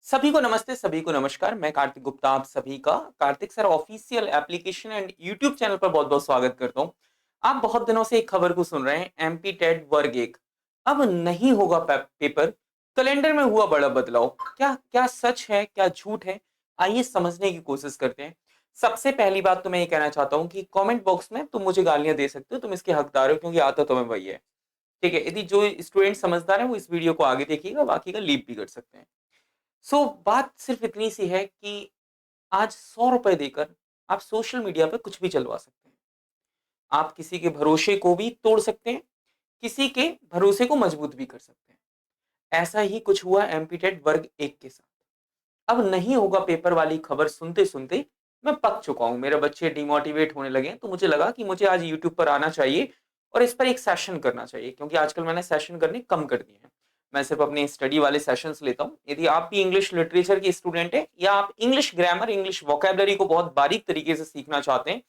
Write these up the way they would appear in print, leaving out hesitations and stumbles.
सभी को नमस्ते, सभी को नमस्कार। मैं कार्तिक गुप्ता आप सभी का Kartik sir official application and YouTube channel पर बहुत-बहुत स्वागत करता हूं। आप बहुत दिनों से एक खबर को सुन रहे हैं, एमपी टेट वर्ग 1 अब नहीं होगा पेपर। कैलेंडर में हुआ बड़ा बदलाव। क्या क्या सच है, क्या झूठ है? आइए समझने की कोशिश करते हैं। सबसे पहली बात तो मैं ये कहना चाहता हूं कि कमेंट बॉक्स में तुम मुझे गालियां दे सकते हो, तुम इसके हकदार हो क्योंकि आता तुम्हें वही है। ठीक है, यदि जो स्टूडेंट समझदार है वो इस वीडियो को आगे देखिएगा, बाकी का लीव भी कर सकते हैं। बात सिर्फ इतनी सी है कि आज 100 रुपए देकर आप सोशल मीडिया पे कुछ भी चलवा सकते हैं। आप किसी के भरोसे को भी तोड़ सकते हैं, किसी के भरोसे को मजबूत भी कर सकते हैं। ऐसा ही कुछ हुआ एमपीटेट वर्ग 1 के साथ। अब नहीं होगा पेपर वाली खबर सुनते-सुनते मैं पक चुका हूँ। मेरे बच्चे डिमोटिवेट होने लगे हैं, तो मुझे लगा कि मुझे आज यूट्यूब पर आना चाहिए और इस पर एक सेशन करना चाहिए, क्योंकि आजकल मैंने सेशन करने कम कर दिए हैं। मैं सिर्फ अपने स्टडी वाले सेशंस लेता हूँ। यदि आप भी इंग्लिश लिटरेचर के स्टूडेंट हैं या आप इंग्लिश ग्रामर, इंग्लिश वोकैब्युलरी को बहुत बारीक तरीके से सीखना चाहते हैं,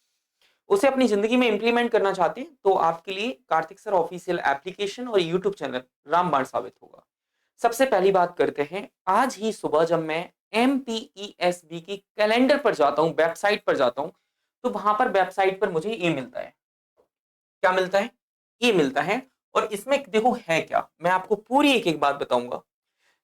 उसे अपनी जिंदगी में इंप्लीमेंट करना चाहते हैं, तो आपके लिए कार्तिक सर ऑफिशियल एप्लीकेशन और यूट्यूब चैनल रामबाण साबित होगा। सबसे पहली बात करते हैं, आज ही सुबह जब मैं एमपीईएसबी की कैलेंडर पर जाता हूं, वेबसाइट पर जाता हूं, तो वहां पर वेबसाइट पर मुझे ये मिलता है। क्या मिलता है? ये मिलता है। और इसमें देखो है क्या, मैं आपको पूरी एक एक बात बताऊंगा।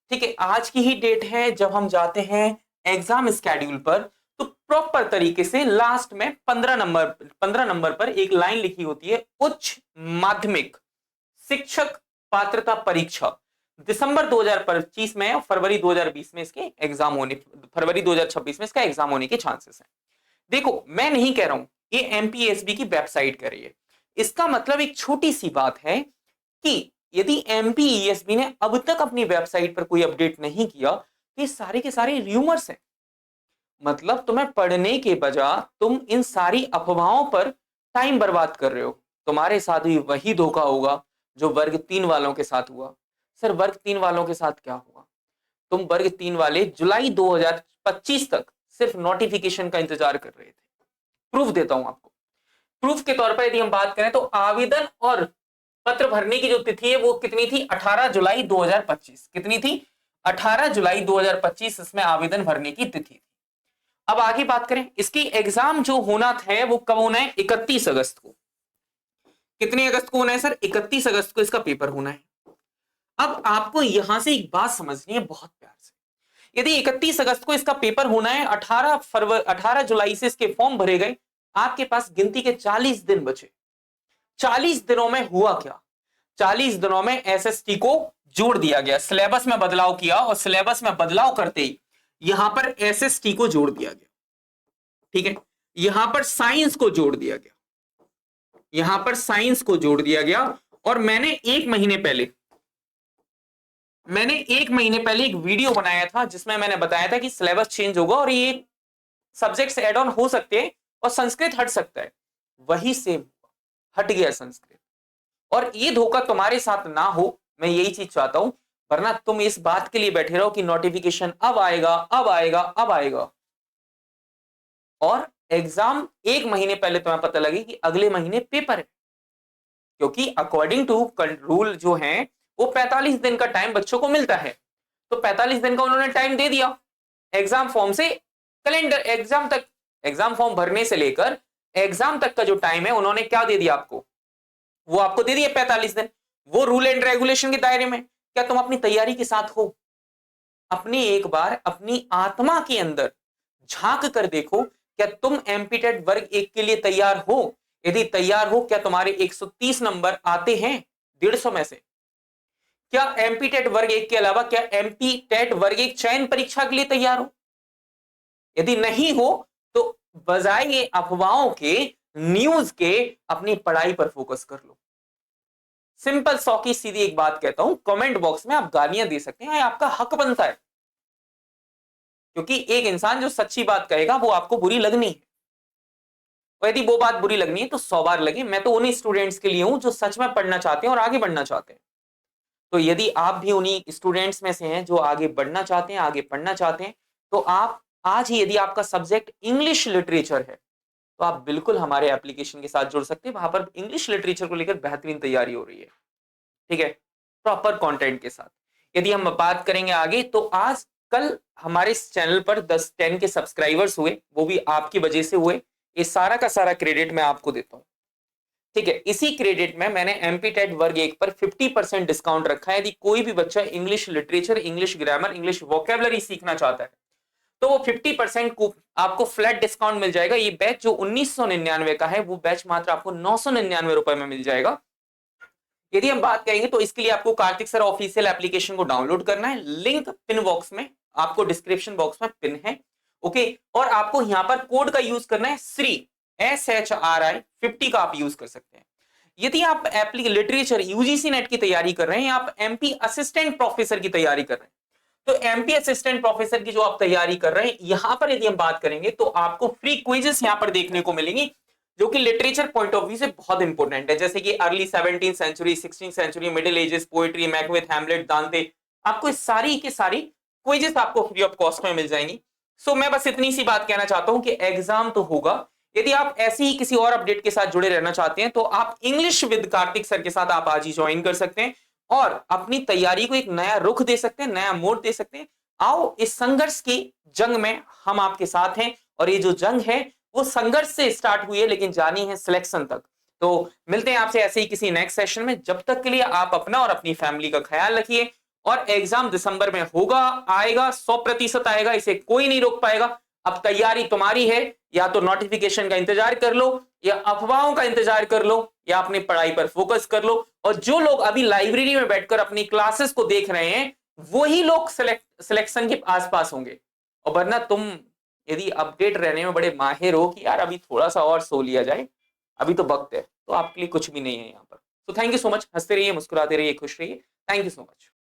ठीक है, आज की ही डेट है जब हम जाते हैं एग्जाम स्केड्यूल पर, तो प्रॉपर तरीके से लास्ट में 15 नंबर पर एक लाइन लिखी होती है, उच्च माध्यमिक शिक्षक पात्रता परीक्षा दिसंबर 2025 में और फरवरी 2020 में इसके एग्जाम होने, फरवरी 2026 में इसका एग्जाम होने के चांसेस हैं। देखो, मैं नहीं कह रहा हूं, ये एमपीएसबी की वेबसाइट कह रही है। इसका मतलब एक छोटी सी बात है कि यदि एमपीईएसबी ने अब तक अपनी वेबसाइट पर कोई अपडेट नहीं किया, तो ये सारे के सारे र्यूमर्स हैं। मतलब तुम्हें पढ़ने के बजाय तुम इन सारी अफवाहों पर टाइम बर्बाद कर रहे हो। तुम्हारे साथ भी वही धोखा होगा जो वर्ग 3 वालों के साथ हुआ। सर, वर्ग 3 वालों के साथ क्या हुआ? तुम वर्ग 3 वाले जुलाई 2025 तक सिर्फ नोटिफिकेशन का इंतजार कर रहे थे। प्रूफ देता हूं आपको। प्रूफ के तौर पर यदि हम बात करें तो आवेदन और पत्र भरने की जो तिथि है वो कितनी थी? 18 जुलाई 2025। कितनी थी? 18 जुलाई 2025 इसमें आवेदन भरने की तिथि थी। अब आगे बात करें, इसकी एग्जाम जो होना है वो कब होना है? 31 अगस्त को। कितने अगस्त को होना है सर? 31 अगस्त को इसका पेपर होना है। अब आपको यहां से एक बात समझनी है बहुत प्यार से। यदि 31 अगस्त को इसका पेपर होना है, 18 जुलाई से इसके फॉर्म भरे गए, आपके पास गिनती के 40 दिन बचे। 40 दिनों में हुआ क्या? 40 दिनों में एसएसटी को जोड़ दिया गया, सिलेबस में बदलाव किया और सिलेबस में बदलाव करते ही यहां पर एसएसटी को जोड़ दिया गया। ठीक है, यहां पर साइंस को जोड़ दिया गया, यहां पर साइंस को जोड़ दिया गया। और मैंने एक महीने पहले एक वीडियो बनाया था जिसमें मैंने बताया था कि सिलेबस चेंज होगा और ये सब्जेक्ट्स एड ऑन हो सकते हैं और संस्कृत हट सकता है। वही सेम हट गया संस्कृत। और ये धोखा तुम्हारे साथ ना हो, मैं यही चीज चाहता हूं। वरना तुम इस बात के लिए बैठे रहो कि नोटिफिकेशन अब आएगा, अब आएगा, अब आएगा, और एग्जाम एक महीने पहले तुम्हें पता लगे कि अगले महीने पेपर है। क्योंकि अकॉर्डिंग टू रूल जो है वो 45 दिन का टाइम बच्चों को मिलता है, तो 45 दिन का उन्होंने टाइम दे दिया एग्जाम फॉर्म से कैलेंडर एग्जाम तक। एग्जाम फॉर्म भरने से लेकर एग्जाम तक का जो टाइम है उन्होंने क्या दे दिया आपको? वो आपको दे दिया 45 दिन। वो रूल एंड रेगुलेशन के दायरे में। क्या तुम अपनी तैयारी के साथ हो? अपनी एक बार अपनी आत्मा के अंदर झांक कर देखो, क्या तुम एमपीटेट वर्ग 1 के लिए तैयार हो? यदि तैयार हो, क्या तुम्हारे 130 नंबर आते हैं 150 में से? क्या एमपीटेट वर्ग 1 के अलावा क्या एमपीटेट वर्ग 1 चयन परीक्षा के लिए तैयार हो? यदि नहीं हो तो बजाय ये अफवाहों के, न्यूज के, अपनी पढ़ाई पर फोकस कर लो। सिंपल सौ की सीधी एक बात कहता हूं, कमेंट बॉक्स में आप गालियां दे सकते हैं, आपका हक बनता है। क्योंकि एक इंसान जो सच्ची बात कहेगा वो आपको बुरी लगनी है, और यदि वो बात बुरी लगनी है तो 100 बार लगे। मैं तो उन्हीं स्टूडेंट्स के लिए हूं जो सच में पढ़ना चाहते हैं और आगे बढ़ना चाहते हैं। तो यदि आप भी उन्हीं स्टूडेंट्स में से हैं जो आगे बढ़ना चाहते हैं, आगे पढ़ना चाहते हैं, तो आप आज ही, यदि आपका सब्जेक्ट इंग्लिश लिटरेचर है, तो आप बिल्कुल हमारे एप्लीकेशन के साथ जुड़ सकते हैं। वहां पर इंग्लिश लिटरेचर को लेकर बेहतरीन तैयारी हो रही है। ठीक है, प्रॉपर कंटेंट के साथ। यदि हम बात करेंगे आगे, तो आज कल हमारे इस चैनल पर 10 के सब्सक्राइबर्स हुए, वो भी आपकी वजह से हुए। ये सारा का सारा क्रेडिट मैं आपको देता हूं। ठीक है, इसी क्रेडिट में मैंने एमपी टेट वर्ग 1 पर 50% डिस्काउंट रखा है। यदि कोई भी बच्चा English literature, English grammar, English vocabulary सीखना चाहता है तो वो 50% को आपको फ्लैट डिस्काउंट मिल जाएगा। ये बैच जो 1999 का है, वो बैच मात्र आपको 999 रुपए में मिल जाएगा। यदि हम बात करेंगे तो इसके लिए आपको कार्तिक सर ऑफिशियल एप्लीकेशन को डाउनलोड करना है। लिंक पिन बॉक्स में, आपको डिस्क्रिप्शन बॉक्स में पिन है। ओके, और आपको यहां पर कोड का यूज करना है SHRI, SHRI 50 का आप यूज कर सकते हैं। यदि आप लिटरेचर यूजीसी नेट की तैयारी कर रहे हैं या आप एमपी असिस्टेंट प्रोफेसर की तैयारी कर रहे हैं, तो एमपी असिस्टेंट प्रोफेसर की जो आप तैयारी कर रहे हैं, यहां पर यदि हम बात करेंगे तो आपको फ्री क्विजेस यहां पर देखने को मिलेंगी, जो कि लिटरेचर पॉइंट ऑफ व्यू से बहुत इंपॉर्टेंट है। जैसे कि early 17th century, 16th century, middle ages, poetry, Macbeth, Hamlet, Dante, आपको सारी की सारी क्विजेस आपको फ्री ऑफ कॉस्ट में मिल जाएंगी। सो मैं बस इतनी सी बात कहना चाहता हूं कि एग्जाम तो होगा। यदि आप ऐसे ही किसी और अपडेट के साथ जुड़े रहना चाहते हैं तो आप इंग्लिश विद कार्तिक सर के साथ आप आज ही ज्वाइन कर सकते हैं और अपनी तैयारी को एक नया रुख दे सकते हैं, नया मोड़ दे सकते हैं। आओ इस संघर्ष की जंग में हम आपके साथ हैं, और ये जो जंग है वो संघर्ष से स्टार्ट हुई है लेकिन जानी है सिलेक्शन तक। तो मिलते हैं आपसे ऐसे ही किसी नेक्स्ट सेशन में। जब तक के लिए आप अपना और अपनी फैमिली का ख्याल रखिए। और एग्जाम दिसंबर में होगा, आएगा, 100% आएगा, इसे कोई नहीं रोक पाएगा। अब तैयारी तुम्हारी है, या तो नोटिफिकेशन का इंतजार कर लो, या अफवाहों का इंतजार कर लो, या अपनी पढ़ाई पर फोकस कर लो। और जो लोग अभी लाइब्रेरी में बैठकर अपनी क्लासेस को देख रहे हैं, वही लोग सिलेक्शन के आसपास होंगे। और वरना तुम यदि अपडेट रहने में बड़े माहिर हो कि यार अभी थोड़ा सा और सो लिया जाए, अभी तो वक्त है, तो आपके लिए कुछ भी नहीं है यहाँ पर। तो थैंक यू सो मच। हंसते रहिए, मुस्कुराते रहिए, खुश रहिए। Thank you so much.